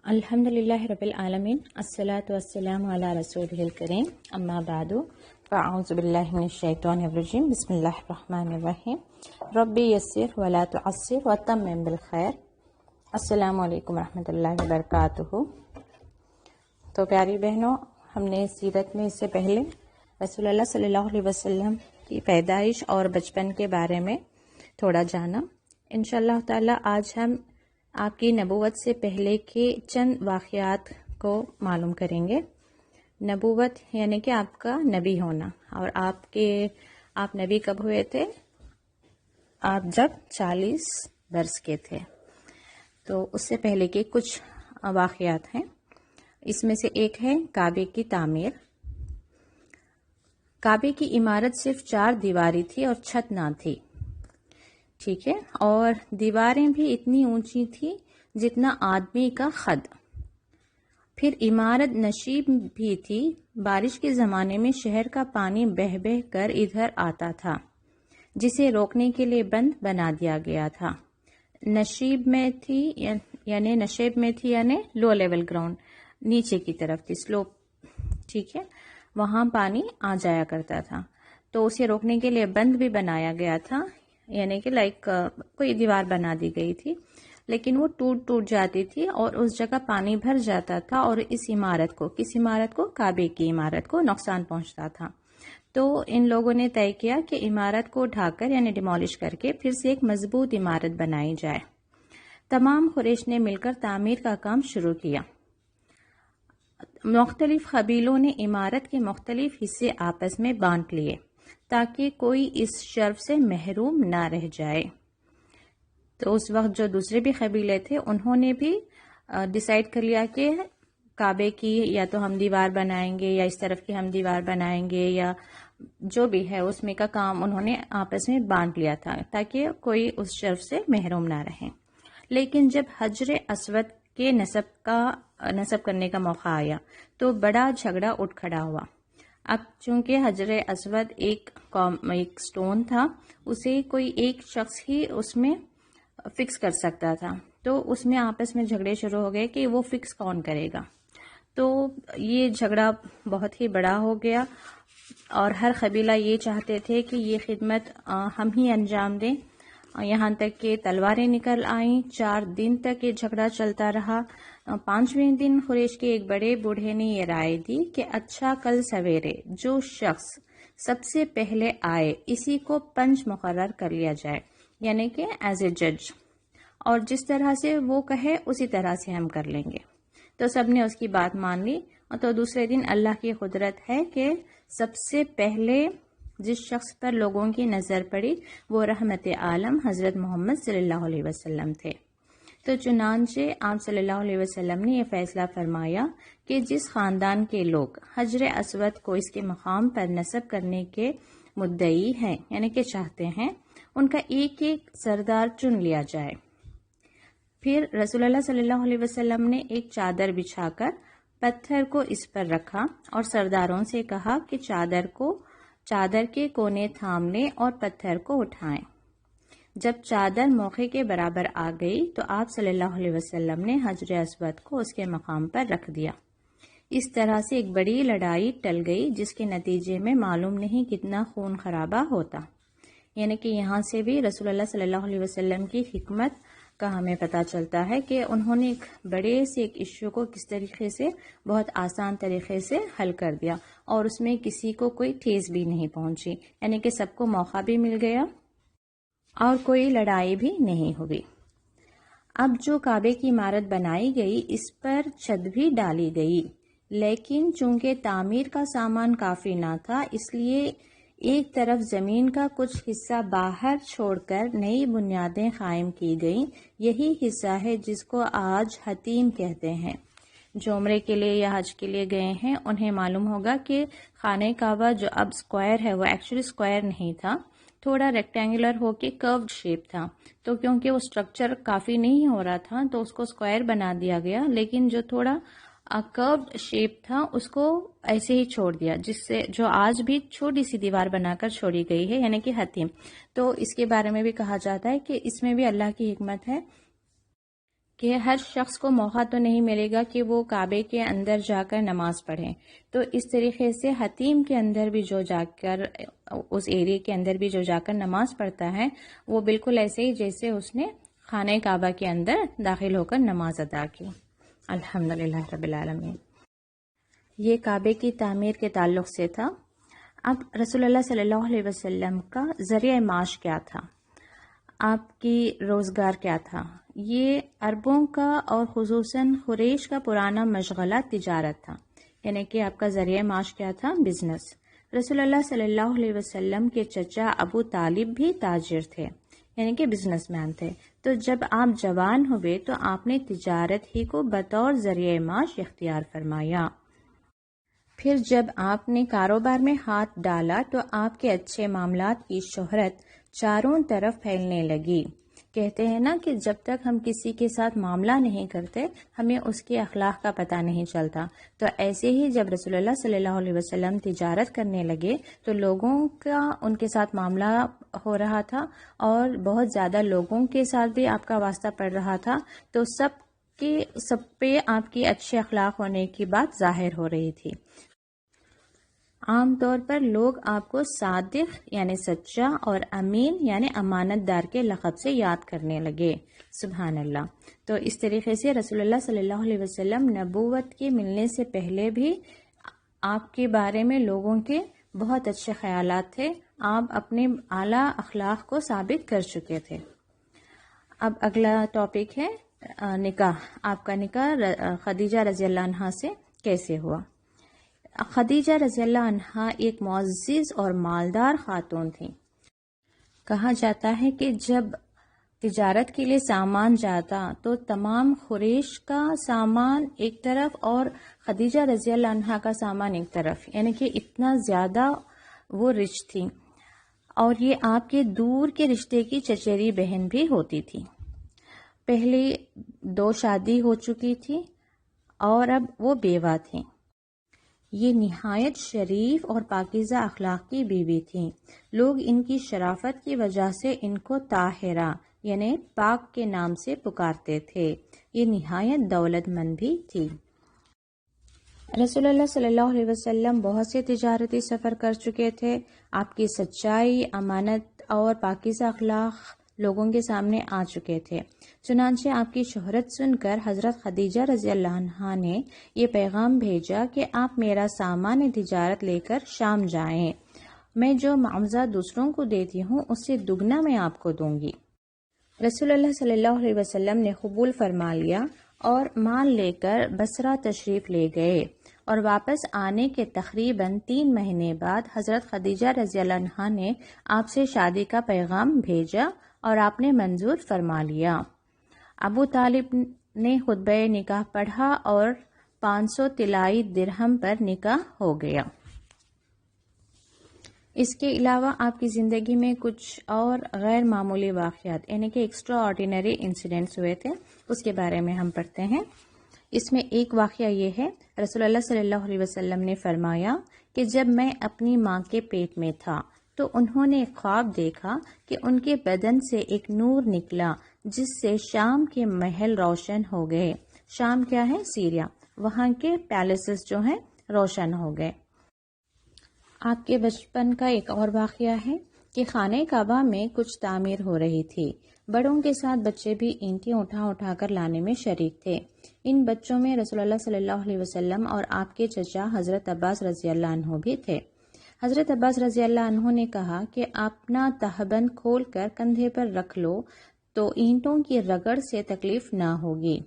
الحمدللہ رب العالمین الصلاۃ والسلام علی رسولہ الکریم اما بعد فاعوذ باللہ من الشیطان الرجیم بسم اللہ الرحمن الرحیم ربی یسر ولا تعسر وتمم بالخیر۔ السلام علیکم ورحمۃ اللہ وبرکاتہ۔ تو پیاری بہنوں، ہم نے سیرت میں اس سے پہلے رسول اللہ صلی اللہ علیہ وسلم کی پیدائش اور بچپن کے بارے میں تھوڑا جانا۔ انشاءاللہ تعالی آج ہم آپ کی نبوت سے پہلے کے چند واقعات کو معلوم کریں گے۔ نبوت یعنی کہ آپ کا نبی ہونا، اور آپ نبی کب ہوئے تھے؟ آپ جب 40 برس کے تھے۔ تو اس سے پہلے کے کچھ واقعات ہیں۔ اس میں سے ایک ہے کعبے کی تعمیر۔ کعبے کی عمارت صرف 4 دیواری تھی اور چھت نہ تھی، ٹھیک ہے، اور دیواریں بھی اتنی اونچی تھی جتنا آدمی کا قد۔ پھر عمارت نشیب بھی تھی، بارش کے زمانے میں شہر کا پانی بہہ بہہ کر ادھر آتا تھا، جسے روکنے کے لیے بند بنا دیا گیا تھا۔ نشیب میں تھی یعنی لو لیول گراؤنڈ، نیچے کی طرف تھی، سلوپ، ٹھیک ہے، وہاں پانی آ جایا کرتا تھا، تو اسے روکنے کے لیے بند بھی بنایا گیا تھا، یعنی کہ کوئی دیوار بنا دی گئی تھی، لیکن وہ ٹوٹ جاتی تھی اور اس جگہ پانی بھر جاتا تھا اور کس عمارت کو کعبے کی عمارت کو نقصان پہنچتا تھا۔ تو ان لوگوں نے طے کیا کہ عمارت کو ڈھا کر یعنی ڈیمولش کر کے پھر سے ایک مضبوط عمارت بنائی جائے۔ تمام قریش نے مل کر تعمیر کا کام شروع کیا۔ مختلف قبیلوں نے عمارت کے مختلف حصے آپس میں بانٹ لیے تاکہ کوئی اس شرف سے محروم نہ رہ جائے۔ تو اس وقت جو دوسرے بھی قبیلے تھے انہوں نے بھی ڈیسائیڈ کر لیا کہ کعبے کی یا تو ہم دیوار بنائیں گے یا اس طرف کی ہم دیوار بنائیں گے، یا جو بھی ہے اس میں کا کام انہوں نے آپس میں بانٹ لیا تھا تاکہ کوئی اس شرف سے محروم نہ رہے۔ لیکن جب حجر اسود کے نصب کرنے کا موقع آیا تو بڑا جھگڑا اٹھ کھڑا ہوا۔ اب چونکہ حجر اسود ایک سٹون تھا، اسے کوئی ایک شخص ہی اس میں فکس کر سکتا تھا، تو اس میں آپس میں جھگڑے شروع ہو گئے کہ وہ فکس کون کرے گا۔ تو یہ جھگڑا بہت ہی بڑا ہو گیا اور ہر قبیلہ یہ چاہتے تھے کہ یہ خدمت ہم ہی انجام دیں، یہاں تک کہ تلواریں نکل آئیں۔ 4 دن تک یہ جھگڑا چلتا رہا۔ 5ویں دن قریش کے ایک بڑے بوڑھے نے یہ رائے دی کہ اچھا، کل سویرے جو شخص سب سے پہلے آئے اسی کو پنچ مقرر کر لیا جائے، یعنی کہ ایز اے جج، اور جس طرح سے وہ کہے اسی طرح سے ہم کر لیں گے۔ تو سب نے اس کی بات مان لی۔ تو دوسرے دن اللہ کی قدرت ہے کہ سب سے پہلے جس شخص پر لوگوں کی نظر پڑی وہ رحمت عالم حضرت محمد صلی اللہ علیہ وسلم تھے۔ تو چنانچہ آپ صلی اللہ علیہ وسلم نے یہ فیصلہ فرمایا کہ جس خاندان کے لوگ حجر اسود کو اس کے مقام پر نصب کرنے کے مدعی ہیں یعنی کہ چاہتے ہیں، ان کا ایک ایک سردار چن لیا جائے۔ پھر رسول اللہ صلی اللہ علیہ وسلم نے ایک چادر بچھا کر پتھر کو اس پر رکھا اور سرداروں سے کہا کہ چادر کے کونے تھام لیں اور پتھر کو اٹھائیں۔ جب چادر موقع کے برابر آ گئی تو آپ صلی اللہ علیہ وسلم نے حجر اسود کو اس کے مقام پر رکھ دیا۔ اس طرح سے ایک بڑی لڑائی ٹل گئی جس کے نتیجے میں معلوم نہیں کتنا خون خرابہ ہوتا۔ یعنی کہ یہاں سے بھی رسول اللہ صلی اللہ علیہ وسلم کی حکمت کا ہمیں پتہ چلتا ہے کہ انہوں نے ایک بڑے سے ایک ایشو کو کس طریقے سے بہت آسان طریقے سے حل کر دیا، اور اس میں کسی کو کوئی ٹھیس بھی نہیں پہنچی، یعنی کہ سب کو موقع بھی مل گیا اور کوئی لڑائی بھی نہیں ہوئی۔ اب جو کعبے کی عمارت بنائی گئی اس پر چھت بھی ڈالی گئی، لیکن چونکہ تعمیر کا سامان کافی نہ تھا اس لیے ایک طرف زمین کا کچھ حصہ باہر چھوڑ کر نئی بنیادیں قائم کی گئیں۔ یہی حصہ ہے جس کو آج حتیم کہتے ہیں۔ جو عمرے کے لیے یا حج کے لیے گئے ہیں انہیں معلوم ہوگا کہ خانہ کعبہ جو اب اسکوائر ہے وہ ایکچولی اسکوائر نہیں تھا، تھوڑا ریکٹینگولر ہو کے کروڈ شیپ تھا، تو کیونکہ وہ سٹرکچر کافی نہیں ہو رہا تھا تو اس کو اسکوائر بنا دیا گیا، لیکن جو تھوڑا کروڈ شیپ تھا اس کو ایسے ہی چھوڑ دیا، جس سے جو آج بھی چھوٹی سی دیوار بنا کر چھوڑی گئی ہے، یعنی کہ حتیم۔ تو اس کے بارے میں بھی کہا جاتا ہے کہ اس میں بھی اللہ کی حکمت ہے کہ ہر شخص کو موقع تو نہیں ملے گا کہ وہ کعبے کے اندر جا کر نماز پڑھیں، تو اس طریقے سے حتیم کے اندر بھی جو جا کر، اس ایریے کے اندر بھی جو جا کر نماز پڑھتا ہے، وہ بالکل ایسے ہی جیسے اس نے خانہ کعبہ کے اندر داخل ہو کر نماز ادا کی۔ الحمدللہ رب العالمین۔ یہ کعبے کی تعمیر کے تعلق سے تھا۔ اب رسول اللہ صلی اللہ علیہ وسلم کا ذریعہ معاش کیا تھا، آپ کی روزگار کیا تھا؟ یہ عربوں کا اور خصوصاً قریش کا پرانا مشغلہ تجارت تھا، یعنی کہ آپ کا ذریعہ معاش کیا تھا؟ بزنس۔ رسول اللہ صلی اللہ علیہ وسلم کے چچا ابو طالب بھی تاجر تھے، یعنی کہ بزنس مین تھے، تو جب آپ جوان ہوئے تو آپ نے تجارت ہی کو بطور ذریعہ معاش اختیار فرمایا۔ پھر جب آپ نے کاروبار میں ہاتھ ڈالا تو آپ کے اچھے معاملات کی شہرت چاروں طرف پھیلنے لگی۔ کہتے ہیں نا کہ جب تک ہم کسی کے ساتھ معاملہ نہیں کرتے ہمیں اس کے اخلاق کا پتہ نہیں چلتا، تو ایسے ہی جب رسول اللہ صلی اللہ علیہ وسلم تجارت کرنے لگے تو لوگوں کا ان کے ساتھ معاملہ ہو رہا تھا، اور بہت زیادہ لوگوں کے ساتھ بھی آپ کا واسطہ پڑ رہا تھا، تو سب پہ آپ کی اچھے اخلاق ہونے کی بات ظاہر ہو رہی تھی۔ عام طور پر لوگ آپ کو صادق یعنی سچا اور امین یعنی امانت دار کے لقب سے یاد کرنے لگے۔ سبحان اللہ۔ تو اس طریقے سے رسول اللہ صلی اللہ علیہ وسلم نبوت کے ملنے سے پہلے بھی آپ کے بارے میں لوگوں کے بہت اچھے خیالات تھے، آپ اپنے اعلیٰ اخلاق کو ثابت کر چکے تھے۔ اب اگلا ٹاپک ہے نکاح۔ آپ کا نکاح خدیجہ رضی اللہ عنہا سے کیسے ہوا؟ خدیجہ رضی اللہ عنہا ایک معزز اور مالدار خاتون تھیں۔ کہا جاتا ہے کہ جب تجارت کے لیے سامان جاتا تو تمام قریش کا سامان ایک طرف اور خدیجہ رضی اللہ عنہا کا سامان ایک طرف، یعنی کہ اتنا زیادہ وہ رچ تھی، اور یہ آپ کے دور کے رشتے کی چچیری بہن بھی ہوتی تھی۔ پہلے 2 شادی ہو چکی تھی اور اب وہ بیوہ تھیں۔ یہ نہایت شریف اور پاکیزہ اخلاق کی بیوی تھیں۔ لوگ ان کی شرافت کی وجہ سے ان کو طاہرہ یعنی پاک کے نام سے پکارتے تھے۔ یہ نہایت دولت مند بھی تھی۔ رسول اللہ صلی اللہ علیہ وسلم بہت سے تجارتی سفر کر چکے تھے۔ آپ کی سچائی، امانت اور پاکیزہ اخلاق لوگوں کے سامنے آ چکے تھے۔ چنانچہ آپ کی شہرت سن کر حضرت خدیجہ رضی اللہ عنہا نے یہ پیغام بھیجا کہ آپ میرا سامان تجارت لے کر شام جائیں، میں جو معاوضہ دوسروں کو دیتی ہوں اس سے دگنا میں آپ کو دوں گی۔ رسول اللہ صلی اللہ علیہ وسلم نے قبول فرما لیا اور مال لے کر بصرہ تشریف لے گئے، اور واپس آنے کے تقریباً 3 مہینے بعد حضرت خدیجہ رضی اللہ عنہا نے آپ سے شادی کا پیغام بھیجا اور آپ نے منظور فرما لیا۔ ابو طالب نے خطبہ نکاح پڑھا اور 500 طلائی درہم پر نکاح ہو گیا۔ اس کے علاوہ آپ کی زندگی میں کچھ اور غیر معمولی واقعات یعنی کہ ایکسٹرا آرڈینری انسیڈنٹس ہوئے تھے، اس کے بارے میں ہم پڑھتے ہیں۔ اس میں ایک واقعہ یہ ہے، رسول اللہ صلی اللہ علیہ وسلم نے فرمایا کہ جب میں اپنی ماں کے پیٹ میں تھا تو انہوں نے ایک خواب دیکھا کہ ان کے بدن سے ایک نور نکلا جس سے شام کے محل روشن ہو گئے۔ شام کیا ہے؟ سیریا۔ وہاں کے پیلسز جو ہیں روشن ہو گئے۔ آپ کے بچپن کا ایک اور واقعہ ہے کہ خانہ کعبہ میں کچھ تعمیر ہو رہی تھی۔ بڑوں کے ساتھ بچے بھی اینٹیں اٹھا کر لانے میں شریک تھے۔ ان بچوں میں رسول اللہ صلی اللہ علیہ وسلم اور آپ کے چچا حضرت عباس رضی اللہ عنہ بھی تھے۔ حضرت عباس رضی اللہ عنہ نے کہا کہ اپنا تہبند کھول کر کندھے پر رکھ لو تو اینٹوں کی رگڑ سے تکلیف نہ ہوگی۔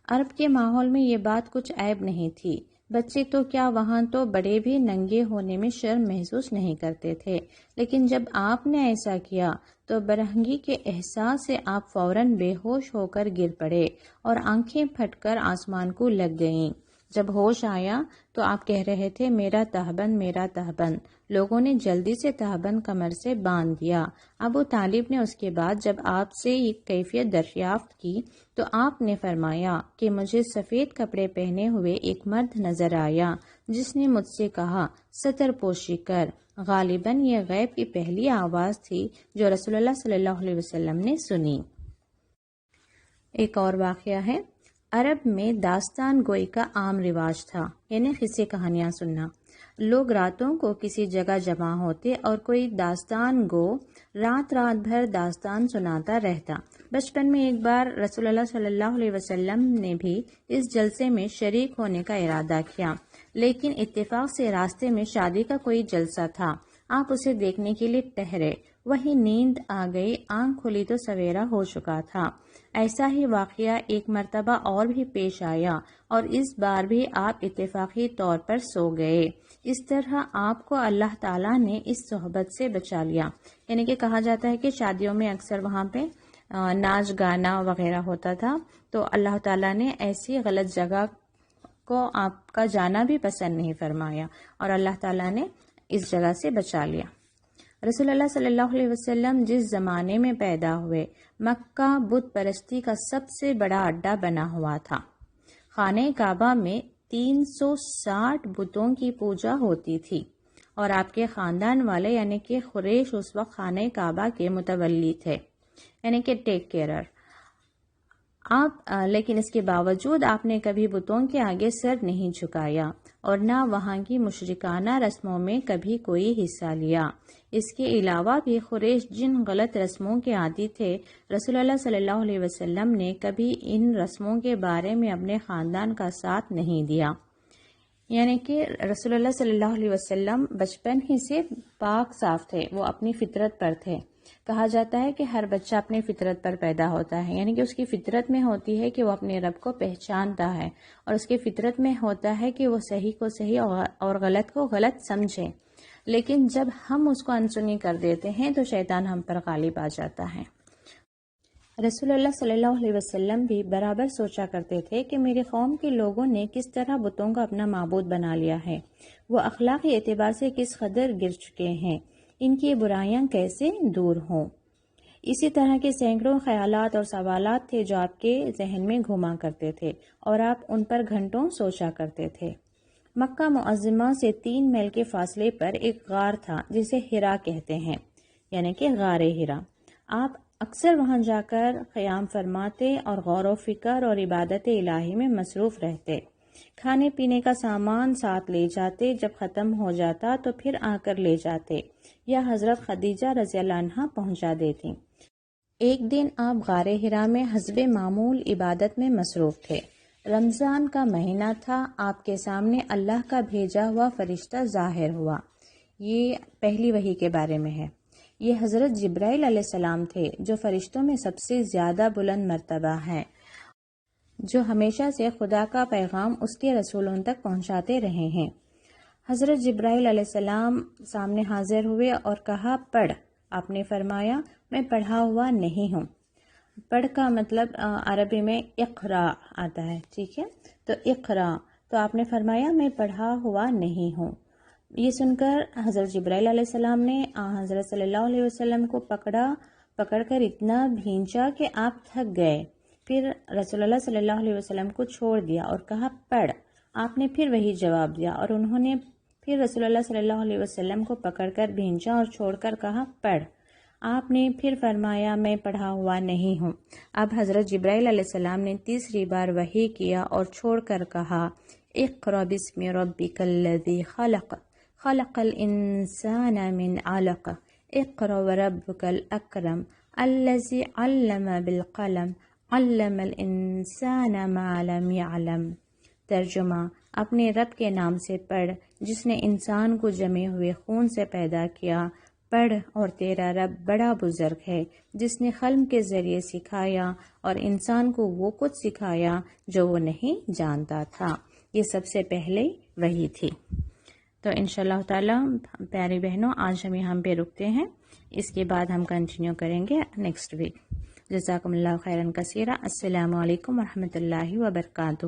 عرب کے ماحول میں یہ بات کچھ عیب نہیں تھی۔ بچے تو کیا، وہاں تو بڑے بھی ننگے ہونے میں شرم محسوس نہیں کرتے تھے، لیکن جب آپ نے ایسا کیا تو برہنگی کے احساس سے آپ فوراً بے ہوش ہو کر گر پڑے اور آنکھیں پھٹ کر آسمان کو لگ گئیں۔ جب ہوش آیا تو آپ کہہ رہے تھے میرا تہبند، میرا تہبند۔ لوگوں نے جلدی سے تہبند کمر سے باندھ دیا۔ ابو طالب نے اس کے بعد جب آپ سے یہ کیفیت دریافت کی تو آپ نے فرمایا کہ مجھے سفید کپڑے پہنے ہوئے ایک مرد نظر آیا جس نے مجھ سے کہا ستر پوشی کر۔ غالباً یہ غیب کی پہلی آواز تھی جو رسول اللہ صلی اللہ علیہ وسلم نے سنی۔ ایک اور واقعہ ہے، عرب میں داستان گوئی کا عام رواج تھا، یعنی قصے کہانیاں سننا۔ لوگ راتوں کو کسی جگہ جمع ہوتے اور کوئی داستان گو رات بھر داستان سناتا رہتا۔ بچپن میں ایک بار رسول اللہ صلی اللہ علیہ وسلم نے بھی اس جلسے میں شریک ہونے کا ارادہ کیا، لیکن اتفاق سے راستے میں شادی کا کوئی جلسہ تھا۔ آپ اسے دیکھنے کے لیے ٹھہرے، وہی نیند آ گئی، آنکھ کھلی تو سویرا ہو چکا تھا۔ ایسا ہی واقعہ ایک مرتبہ اور بھی پیش آیا اور اس بار بھی آپ اتفاقی طور پر سو گئے۔ اس طرح آپ کو اللہ تعالیٰ نے اس صحبت سے بچا لیا۔ یعنی کہ کہا جاتا ہے کہ شادیوں میں اکثر وہاں پہ ناچ گانا وغیرہ ہوتا تھا، تو اللہ تعالیٰ نے ایسی غلط جگہ کو آپ کا جانا بھی پسند نہیں فرمایا اور اللہ تعالیٰ نے اس جگہ سے بچا لیا۔ رسول اللہ صلی اللہ علیہ وسلم جس زمانے میں پیدا ہوئے، مکہ بت پرستی کا سب سے بڑا اڈا بنا ہوا تھا۔ خانہ کعبہ میں 360 بتوں کی پوجا ہوتی تھی اور آپ کے خاندان والے یعنی کہ قریش اس وقت خانہ کعبہ کے متولی تھے، یعنی کہ ٹیک کیئرر۔ لیکن اس کے باوجود آپ نے کبھی بتوں کے آگے سر نہیں جھکایا اور نہ وہاں کی مشرکانہ رسموں میں کبھی کوئی حصہ لیا۔ اس کے علاوہ بھی قریش جن غلط رسموں کے عادی تھے، رسول اللہ صلی اللہ علیہ وسلم نے کبھی ان رسموں کے بارے میں اپنے خاندان کا ساتھ نہیں دیا۔ یعنی کہ رسول اللہ صلی اللہ علیہ وسلم بچپن ہی سے پاک صاف تھے، وہ اپنی فطرت پر تھے۔ کہا جاتا ہے کہ ہر بچہ اپنی فطرت پر پیدا ہوتا ہے، یعنی کہ اس کی فطرت میں ہوتی ہے کہ وہ اپنے رب کو پہچانتا ہے اور اس کی فطرت میں ہوتا ہے کہ وہ صحیح کو صحیح اور غلط کو غلط سمجھے۔ لیکن جب ہم اس کو انسنی کر دیتے ہیں تو شیطان ہم پر غالب آ جاتا ہے۔ رسول اللہ صلی اللہ علیہ وسلم بھی برابر سوچا کرتے تھے کہ میری قوم کے لوگوں نے کس طرح بتوں کو اپنا معبود بنا لیا ہے، وہ اخلاقی اعتبار سے کس قدر گر چکے ہیں، ان کی برائیاں کیسے دور ہوں۔ اسی طرح کے سینکڑوں خیالات اور سوالات تھے جو آپ کے ذہن میں گھوما کرتے تھے اور آپ ان پر گھنٹوں سوچا کرتے تھے۔ مکہ معظمہ سے 3 میل کے فاصلے پر ایک غار تھا جسے ہرا کہتے ہیں، یعنی کہ غار ہرا۔ آپ اکثر وہاں جا کر قیام فرماتے اور غور و فکر اور عبادت الہی میں مصروف رہتے۔ کھانے پینے کا سامان ساتھ لے جاتے، جب ختم ہو جاتا تو پھر آ کر لے جاتے یا حضرت خدیجہ رضی اللہ عنہا پہنچا دیتی۔ ایک دن آپ غار ہرا میں حسب معمول عبادت میں مصروف تھے۔ رمضان کا مہینہ تھا، آپ کے سامنے اللہ کا بھیجا ہوا فرشتہ ظاہر ہوا۔ یہ پہلی وحی کے بارے میں ہے۔ یہ حضرت جبرائیل علیہ السلام تھے جو فرشتوں میں سب سے زیادہ بلند مرتبہ ہیں، جو ہمیشہ سے خدا کا پیغام اس کے رسولوں تک پہنچاتے رہے ہیں۔ حضرت جبرائیل علیہ السلام سامنے حاضر ہوئے اور کہا پڑھ۔ آپ نے فرمایا میں پڑھا ہوا نہیں ہوں۔ پڑھ کا مطلب عربی میں اقرا آتا ہے، ٹھیک ہے، تو اقرا، تو آپ نے فرمایا میں پڑھا ہوا نہیں ہوں۔ یہ سن کر حضرت جبرائیل علیہ السلام نے حضرت صلی اللہ علیہ وسلم کو پکڑ کر اتنا بھینچا کہ آپ تھک گئے۔ پھر رسول اللہ صلی اللہ علیہ وسلم کو چھوڑ دیا اور کہا پڑھ۔ آپ نے پھر وہی جواب دیا اور انہوں نے پھر رسول اللہ صلی اللہ علیہ وسلم کو پکڑ کر بھینچا اور چھوڑ کر کہا پڑھ۔ آپ نے پھر فرمایا میں پڑھا ہوا نہیں ہوں۔ اب حضرت جبرائیل علیہ السلام نے تیسری بار وحی کیا اور چھوڑ کر کہا اقرأ بسم ربک الذی خلق خلق الانسان من علق اقرأ وربک الاکرم الذی علم بالقلم علم الانسان ما لم يعلم۔ ترجمہ، اپنے رب کے نام سے پڑھ جس نے انسان کو جمے ہوئے خون سے پیدا کیا، پڑھ اور تیرا رب بڑا بزرگ ہے جس نے قلم کے ذریعے سکھایا اور انسان کو وہ کچھ سکھایا جو وہ نہیں جانتا تھا۔ یہ سب سے پہلے وحی تھی۔ تو انشاءاللہ تعالی پیاری بہنوں، آج ہم یہاں پہ رکتے ہیں، اس کے بعد ہم کنٹینیو کریں گے نیکسٹ ویک۔ جزاکم اللہ خیرا کثیرا۔ السلام علیکم ورحمۃ اللہ وبرکاتہ۔